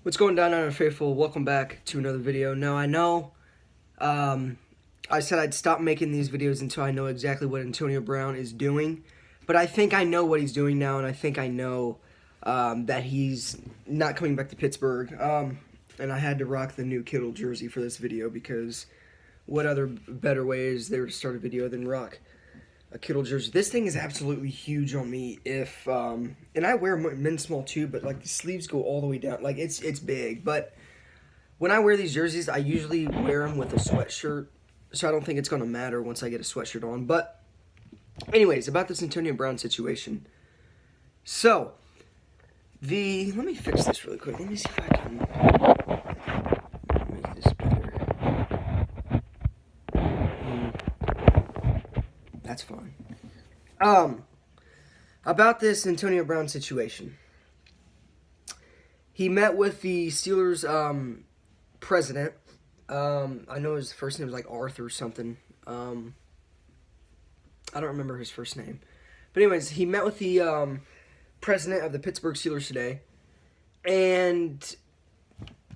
What's going down, Faithful? Welcome back to another video. Now, I know I said I'd stop making these videos until I know exactly what Antonio Brown is doing, but I think I know what he's doing now, and I think I know that he's not coming back to Pittsburgh. And I had to rock the new Kittle jersey for this video because what other better way is there to start a video than rock a Kittle jersey? This thing is absolutely huge on me. If and I wear men's small too, but like the sleeves go all the way down. Like it's big. But when I wear these jerseys, I usually wear them with a sweatshirt, so I don't think it's gonna matter once I get a sweatshirt on. But anyways, about this Antonio Brown situation. So let me fix this really quick. Let me see if I can make this better. That's fine. About this Antonio Brown situation. He met with the Steelers president. I know his first name was like Arthur or something. I don't remember his first name. But anyways, he met with the president of the Pittsburgh Steelers today. And,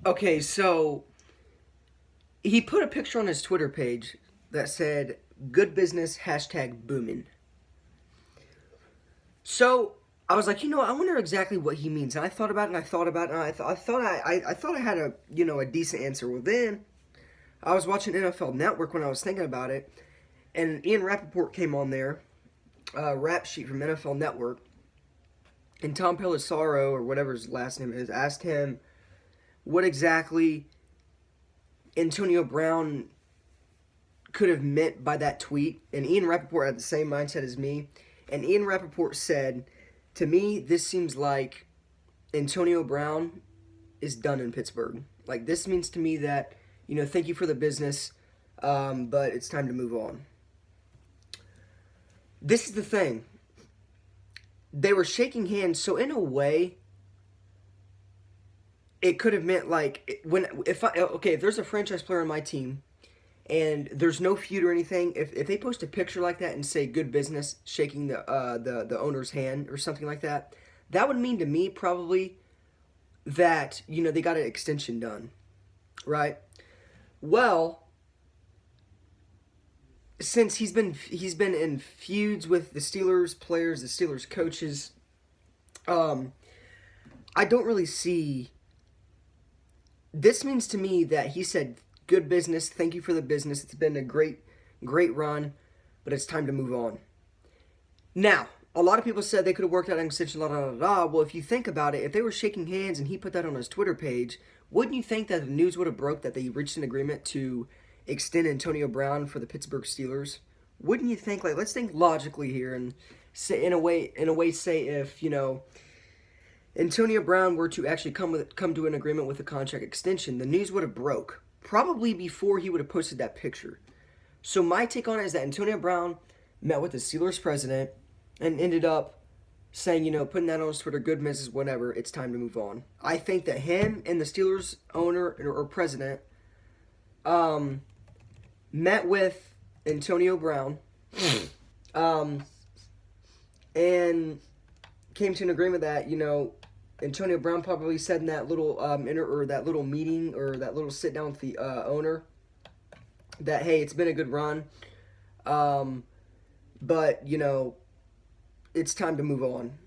okay, so he put a picture on his Twitter page that said, "Good business, #booming." So I was like, I wonder exactly what he means. And I thought about it, and I thought about it, and I thought I had a decent answer. Well, then I was watching NFL Network when I was thinking about it, and Ian Rappaport came on there, rap sheet from NFL Network, and Tom Pelissaro, or whatever his last name is, asked him what exactly Antonio Brown could have meant by that tweet. And Ian Rappaport had the same mindset as me. And Ian Rappaport said, "To me, this seems like Antonio Brown is done in Pittsburgh. Like, this means to me that, thank you for the business, but it's time to move on." This is the thing. They were shaking hands, so in a way, it could have meant like if there's a franchise player on my team and there's no feud or anything, if they post a picture like that and say "good business," shaking the owner's hand or something like that, that would mean to me probably that they got an extension done, right? Well, since he's been in feuds with the Steelers players, the Steelers coaches, I don't really see. This means to me that he said, "Good business, thank you for the business. It's been a great run, but it's time to move on." Now, a lot of people said they could have worked out an extension, la da da da. Well, if you think about it, if they were shaking hands and he put that on his Twitter page, wouldn't you think that the news would have broke that they reached an agreement to extend Antonio Brown for the Pittsburgh Steelers? Wouldn't you think, like, let's think logically here and say in a way say if, Antonio Brown were to actually come to an agreement with a contract extension, the news would have broke probably before he would have posted that picture. So my take on it is that Antonio Brown met with the Steelers president and ended up saying, putting that on his Twitter, "Good business, whatever, it's time to move on." I think that him and the Steelers owner or president met with Antonio Brown and came to an agreement that, Antonio Brown probably said in that little that little meeting or that little sit down with the owner that, hey, it's been a good run, but it's time to move on.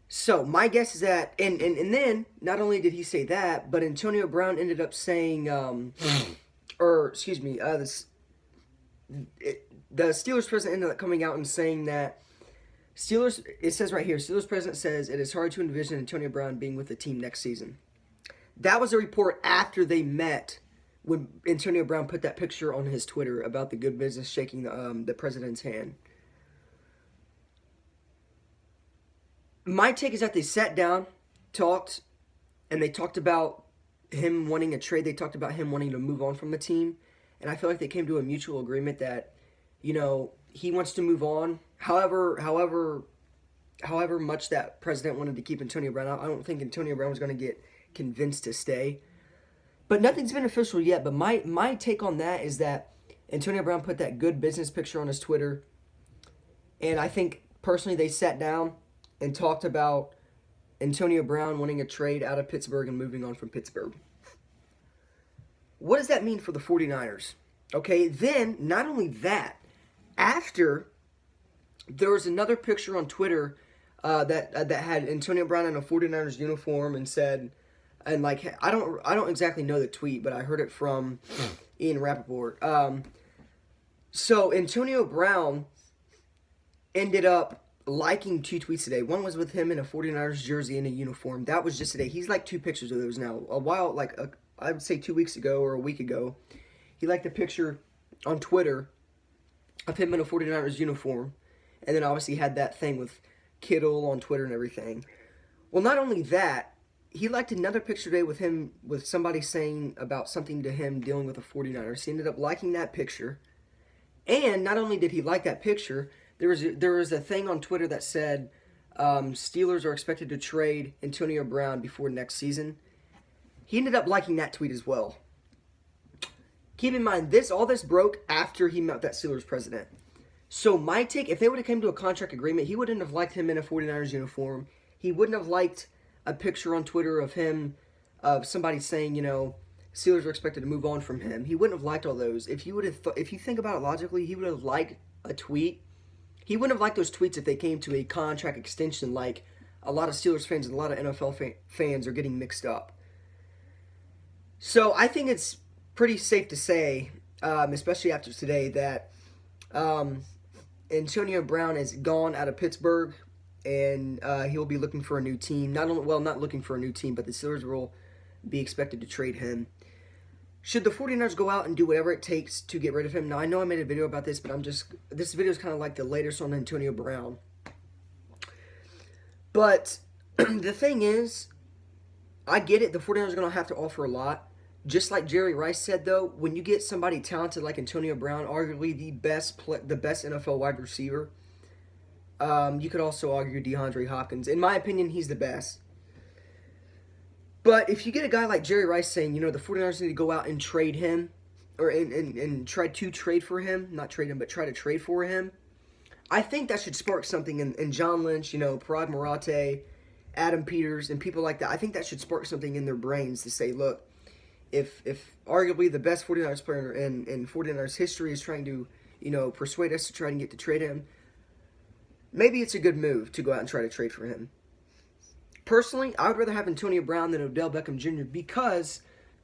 So my guess is that, and then not only did he say that, but Antonio Brown ended up saying, or excuse me, the Steelers president ended up coming out and saying that it says right here, Steelers president says it is hard to envision Antonio Brown being with the team next season. That was a report after they met when Antonio Brown put that picture on his Twitter about the good business shaking the president's hand. My take is that they sat down, talked, and they talked about him wanting a trade. They talked about him wanting to move on from the team. And I feel like they came to a mutual agreement that, he wants to move on. However much that president wanted to keep Antonio Brown out, I don't think Antonio Brown was going to get convinced to stay. But nothing's been official yet. But my take on that is that Antonio Brown put that good business picture on his Twitter. And I think, personally, they sat down and talked about Antonio Brown wanting a trade out of Pittsburgh and moving on from Pittsburgh. What does that mean for the 49ers? Okay, then, not only that, after there was another picture on Twitter that had Antonio Brown in a 49ers uniform and said, and like, I don't exactly know the tweet, but I heard it from Ian Rappaport. So Antonio Brown ended up liking 2 tweets today. One was with him in a 49ers jersey in a uniform. That was just today. He's like 2 pictures of those now. A while, like I would say 2 weeks ago or a week ago, he liked a picture on Twitter of him in a 49ers uniform. And then obviously had that thing with Kittle on Twitter and everything. Well, not only that, he liked another picture today with him, with somebody saying about something to him dealing with the 49ers. He ended up liking that picture. And not only did he like that picture, there was a thing on Twitter that said Steelers are expected to trade Antonio Brown before next season. He ended up liking that tweet as well. Keep in mind, all this broke after he met that Steelers president. So my take, if they would have come to a contract agreement, he wouldn't have liked him in a 49ers uniform. He wouldn't have liked a picture on Twitter of him, of somebody saying, Steelers are expected to move on from him. He wouldn't have liked all those. If you think about it logically, he would have liked a tweet. He wouldn't have liked those tweets if they came to a contract extension, like a lot of Steelers fans and a lot of NFL fans are getting mixed up. So I think it's pretty safe to say, especially after today, that Antonio Brown is gone out of Pittsburgh, and he'll be looking for a new team. Not looking for a new team, but the Steelers will be expected to trade him. Should the 49ers go out and do whatever it takes to get rid of him? Now, I know I made a video about this, but this video is kind of like the latest on Antonio Brown. But the thing is, I get it. The 49ers are going to have to offer a lot. Just like Jerry Rice said, though, when you get somebody talented like Antonio Brown, arguably the best NFL wide receiver, you could also argue DeAndre Hopkins. In my opinion, he's the best. But if you get a guy like Jerry Rice saying, the 49ers need to go out and trade him, or and try to trade for him, not trade him, but try to trade for him, I think that should spark something in John Lynch, Parag Marate, Adam Peters, and people like that. I think that should spark something in their brains to say, look, if arguably the best 49ers player in 49ers history is trying to, persuade us to try and get to trade him, maybe it's a good move to go out and try to trade for him. Personally, I would rather have Antonio Brown than Odell Beckham Jr. because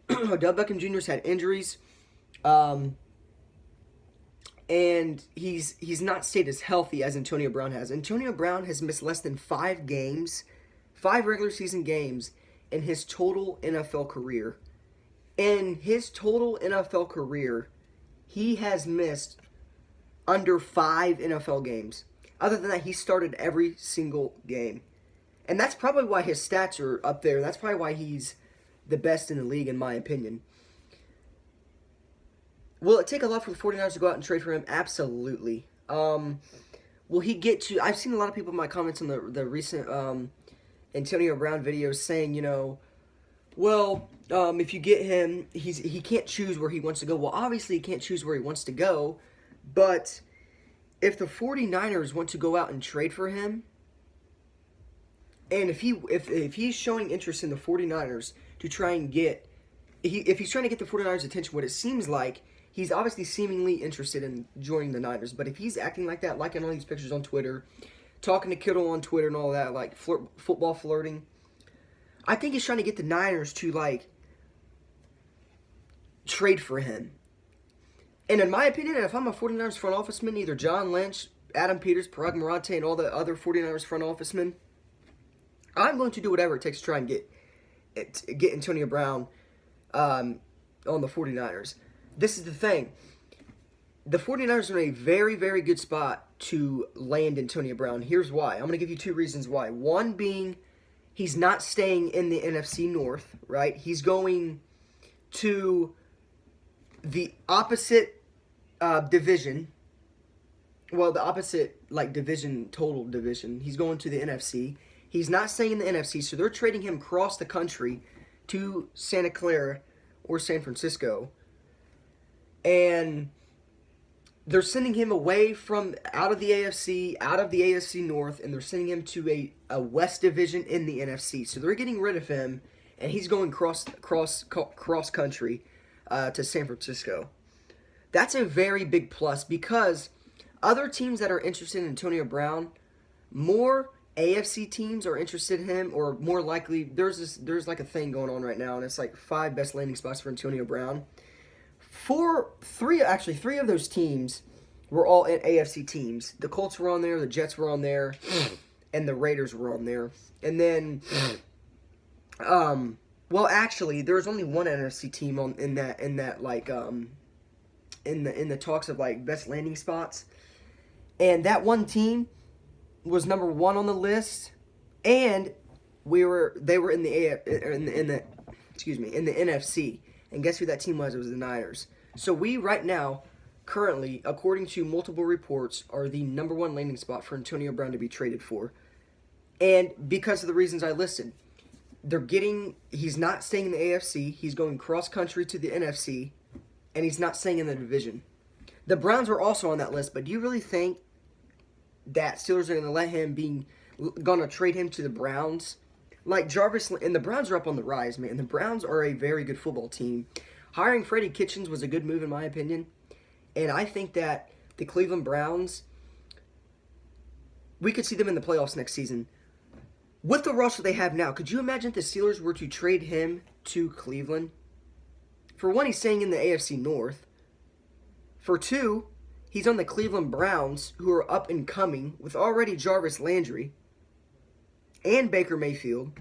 Odell Beckham Jr.'s had injuries, and he's not stayed as healthy as Antonio Brown has. Antonio Brown has missed less than 5 regular season games in his total NFL career. In his total NFL career, he has missed under 5 NFL games. Other than that, he started every single game. And that's probably why his stats are up there. That's probably why he's the best in the league, in my opinion. Will it take a lot for the 49ers to go out and trade for him? Absolutely. Will he get to... I've seen a lot of people in my comments on the recent Antonio Brown videos saying, if you get him, he can't choose where he wants to go. Well, obviously he can't choose where he wants to go, but if the 49ers want to go out and trade for him, and if he's showing interest in the 49ers to try and get... If he's trying to get the 49ers' attention, what it seems like, he's obviously seemingly interested in joining the Niners. But if he's acting like that, liking all these pictures on Twitter, talking to Kittle on Twitter and all that, like football flirting, I think he's trying to get the Niners to, trade for him. And in my opinion, if I'm a 49ers front officeman, either John Lynch, Adam Peters, Parag Marate, and all the other 49ers front officemen, I'm going to do whatever it takes to try and get Antonio Brown on the 49ers. This is the thing. The 49ers are in a very, very good spot to land Antonio Brown. Here's why. I'm going to give you 2 reasons why. One being he's not staying in the NFC North, right? He's going to the opposite division. Well, the opposite, total division. He's going to the NFC. He's not staying in the NFC, so they're trading him across the country to Santa Clara or San Francisco. And they're sending him away from out of the AFC North, and they're sending him to a West division in the NFC. So they're getting rid of him, and he's going cross country to San Francisco. That's a very big plus because other teams that are interested in Antonio Brown, more AFC teams are interested in him, or more likely there's like a thing going on right now, and it's like 5 best landing spots for Antonio Brown. Three of those teams were all AFC teams. The Colts were on there, the Jets were on there, and the Raiders were on there. And then, well, actually, there was only one NFC team in the talks of like best landing spots, and that one team was number 1 on the list, and they were in the NFC. And guess who that team was? It was the Niners. So we right now, currently, according to multiple reports, are the number 1 landing spot for Antonio Brown to be traded for. And because of the reasons I listed, he's not staying in the AFC, he's going cross country to the NFC, and he's not staying in the division. The Browns were also on that list, but do you really think that Steelers are going to let him going to trade him to the Browns? Like Jarvis, and the Browns are up on the rise, man. The Browns are a very good football team. Hiring Freddie Kitchens was a good move in my opinion. And I think that the Cleveland Browns, we could see them in the playoffs next season. With the roster they have now, could you imagine if the Steelers were to trade him to Cleveland? For one, he's staying in the AFC North. For two, he's on the Cleveland Browns, who are up and coming, with already Jarvis Landry and Baker Mayfield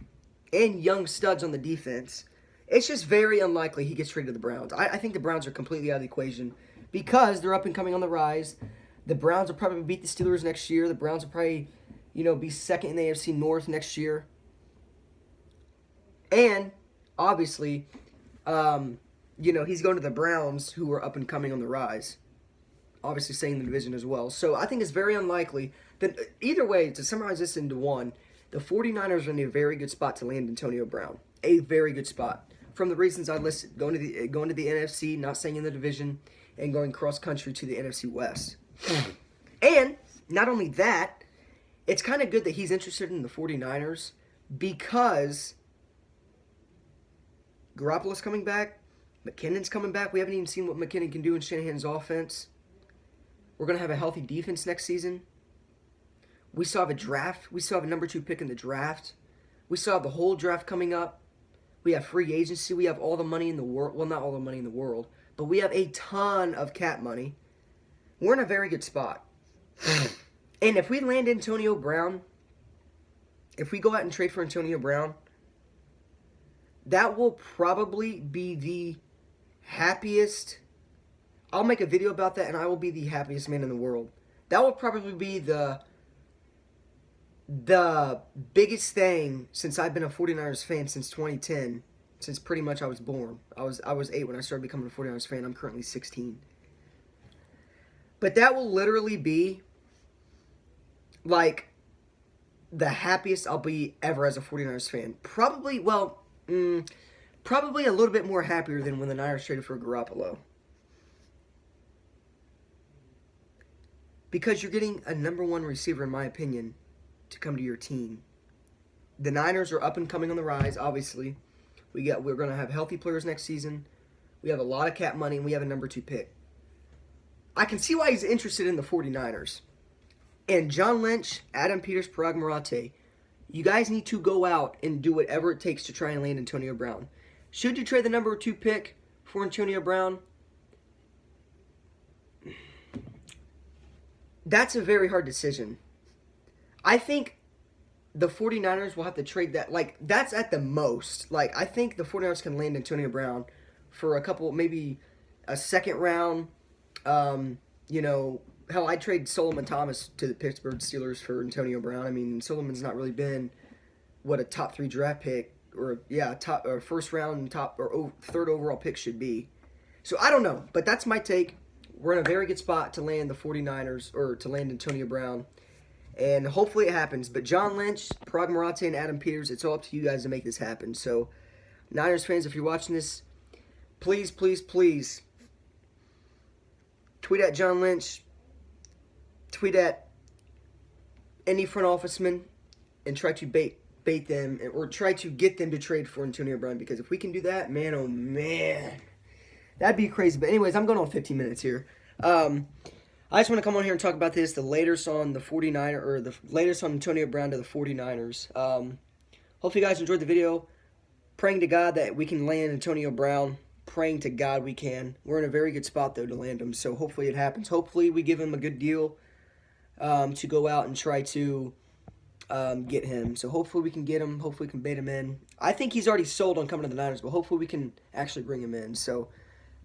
and young studs on the defense. It's just very unlikely he gets traded to the Browns. I think the Browns are completely out of the equation because they're up and coming on the rise. The Browns will probably beat the Steelers next year. The Browns will probably, be second in the AFC North next year. And, obviously, he's going to the Browns, who are up and coming on the rise. Obviously staying in the division as well. So I think it's very unlikely that, either way, to summarize this into one, the 49ers are in a very good spot to land Antonio Brown. A very good spot. From the reasons I listed, going to the NFC, not staying in the division, and going cross-country to the NFC West. And, not only that, it's kind of good that he's interested in the 49ers because Garoppolo's coming back, McKinnon's coming back. We haven't even seen what McKinnon can do in Shanahan's offense. We're going to have a healthy defense next season. We still have a draft. We still have a number 2 pick in the draft. We still have the whole draft coming up. We have free agency. We have all the money in the world. Well, not all the money in the world, but we have a ton of cap money. We're in a very good spot. And if we land Antonio Brown, if we go out and trade for Antonio Brown, that will probably be the happiest. I'll make a video about that, and I will be the happiest man in the world. That will probably be the biggest thing since I've been a 49ers fan since 2010, since pretty much I was born. I was 8 when I started becoming a 49ers fan. I'm currently 16. But that will literally be like the happiest I'll be ever as a 49ers fan. Probably a little bit more happier than when the Niners traded for Garoppolo. Because you're getting a number 1 receiver, in my opinion, to come to your team. The Niners are up and coming on the rise, obviously. We're going to have healthy players next season. We have a lot of cap money, and we have a number 2 pick. I can see why he's interested in the 49ers. And John Lynch, Adam Peters, Parag Marate, you guys need to go out and do whatever it takes to try and land Antonio Brown. Should you trade the number 2 pick for Antonio Brown? That's a very hard decision. I think the 49ers will have to trade that. Like, that's at the most. Like, I think the 49ers can land Antonio Brown for a couple, maybe a second round. Hell, I'd trade Solomon Thomas to the Pittsburgh Steelers for Antonio Brown. I mean, Solomon's not really been, a top 3 draft pick, top or first round, top or third overall pick should be. So I don't know, but that's my take. We're in a very good spot to land the 49ers, or to land Antonio Brown. And hopefully it happens. But John Lynch, Parag Marate, and Adam Peters, it's all up to you guys to make this happen. So, Niners fans, if you're watching this, please, please, please tweet at John Lynch, tweet at any front officeman, and try to bait them, or try to get them to trade for Antonio Brown, because if we can do that, man, oh man, that'd be crazy. But anyways, I'm going on 15 minutes here. I just want to come on here and talk about this, the latest on the 49er, or the latest on Antonio Brown to the 49ers. Hopefully you guys enjoyed the video. Praying to God that we can land Antonio Brown. Praying to God we can. We're in a very good spot, though, to land him, so hopefully it happens. Hopefully we give him a good deal to go out and try to get him. So hopefully we can get him. Hopefully we can bait him in. I think he's already sold on coming to the Niners, but hopefully we can actually bring him in. So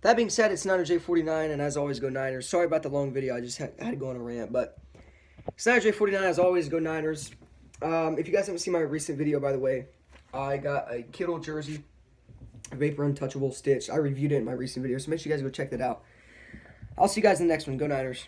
that being said, it's NinersJ49, and as always, go Niners. Sorry about the long video. I just had to go on a rant, but it's NinersJ49, as always, go Niners. If you guys haven't seen my recent video, by the way, I got a Kittle jersey, a Vapor Untouchable stitch. I reviewed it in my recent video, so make sure you guys go check that out. I'll see you guys in the next one. Go Niners.